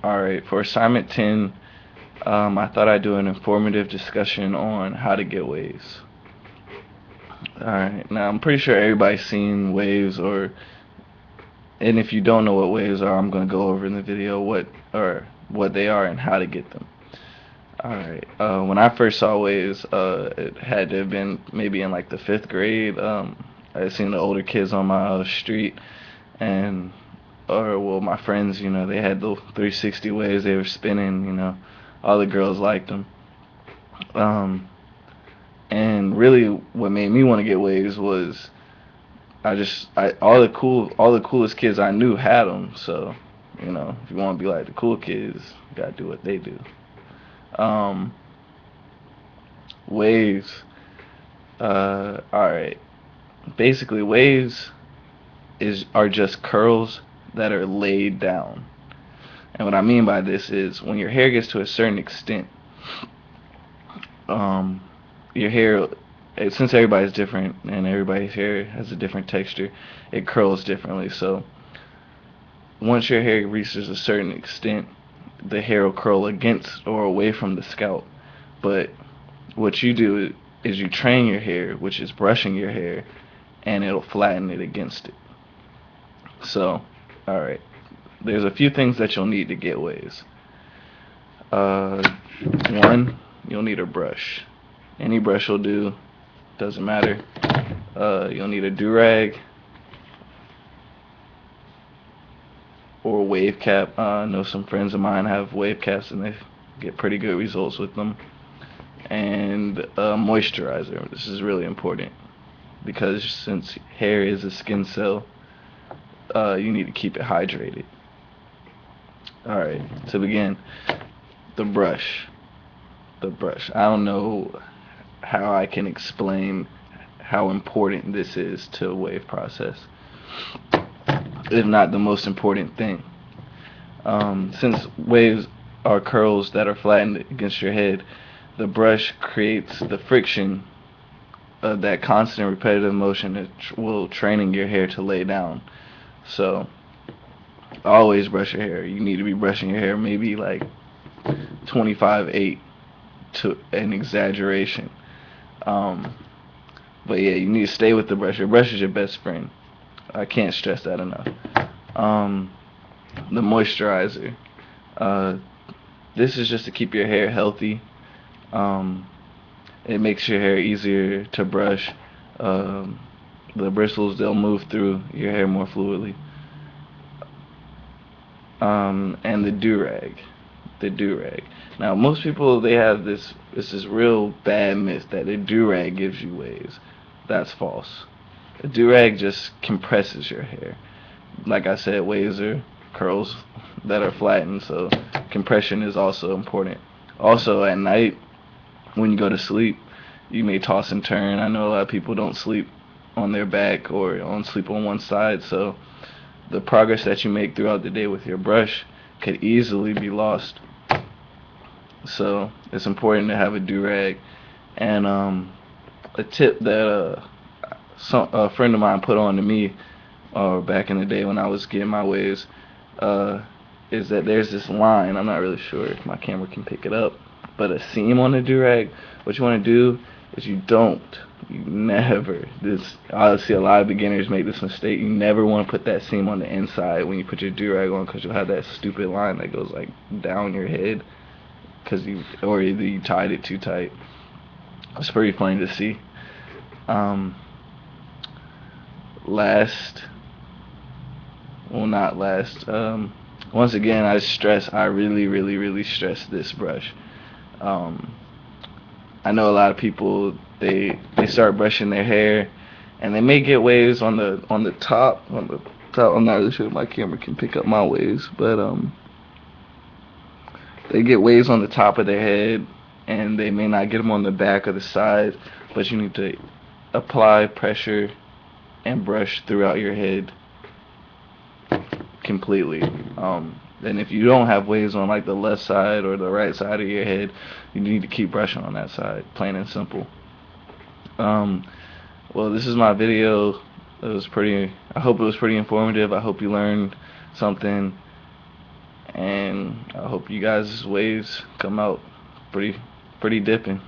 Alright, for assignment 10, I thought I'd do an informative discussion on how to get waves. Alright, now I'm pretty sure everybody's seen waves, and if you don't know what waves are, I'm going to go over in the video what they are and how to get them. Alright, when I first saw waves, it had to have been maybe in like the 5th grade. I had seen the older kids on my street, and my friends, they had the 360 waves, they were spinning, all the girls liked them. Um, and really, what made me want to get waves was all the coolest kids I knew had them. So, if you want to be like the cool kids, you gotta do what they do. Um, waves. All right. Basically, waves are just curls that are laid down. And what I mean by this is when your hair gets to a certain extent, your hair, since everybody's different and everybody's hair has a different texture, it curls differently. So once your hair reaches a certain extent, the hair will curl against or away from the scalp. But what you do is you train your hair, which is brushing your hair, and it'll flatten it against it. So, alright, there's a few things that you'll need to get waves. One, you'll need a brush. Any brush will do, doesn't matter. You'll need a do-rag or a wave cap. I know some friends of mine have wave caps and they get pretty good results with them. And moisturizer. This is really important because since hair is a skin cell, you need to keep it hydrated. Alright, to begin, the brush. The brush. I don't know how I can explain how important this is to a wave process. If not the most important thing. Since waves are curls that are flattened against your head, the brush creates the friction of that constant repetitive motion that will training your hair to lay down. So always brush your hair. You need to be brushing your hair maybe like 25/8 to an exaggeration. But yeah, you need to stay with the brush. Your brush is your best friend. I can't stress that enough. The moisturizer. This is just to keep your hair healthy. It makes your hair easier to brush. The bristles, they'll move through your hair more fluidly. And the do-rag. The do-rag. Now, most people, they have this is real bad myth that the do-rag gives you waves. That's false. A do-rag just compresses your hair. Like I said, waves are curls that are flattened, so compression is also important. Also, at night, when you go to sleep, you may toss and turn. I know a lot of people don't sleep on their back or sleep on one side, so the progress that you make throughout the day with your brush could easily be lost. So it's important to have a do-rag. And a tip that a friend of mine put on to me back in the day when I was getting my waves is that there's this line. I'm not really sure if my camera can pick it up, but a seam on the do-rag. What you want to do is you never, I see a lot of beginners make this mistake. You never want to put that seam on the inside when you put your do-rag on, because you'll have that stupid line that goes like down your head because either you tied it too tight. It's pretty funny to see. Not last. Once again, I really stress this brush. I know a lot of people, they start brushing their hair and they may get waves on the top. I'm not really sure if my camera can pick up my waves, but they get waves on the top of their head and they may not get them on the back or the side, but you need to apply pressure and brush throughout your head completely. And if you don't have waves on like the left side or the right side of your head, you need to keep brushing on that side, plain and simple. Well, this is my video. I hope it was pretty informative. I hope you learned something, and and I hope you guys' waves come out pretty dipping.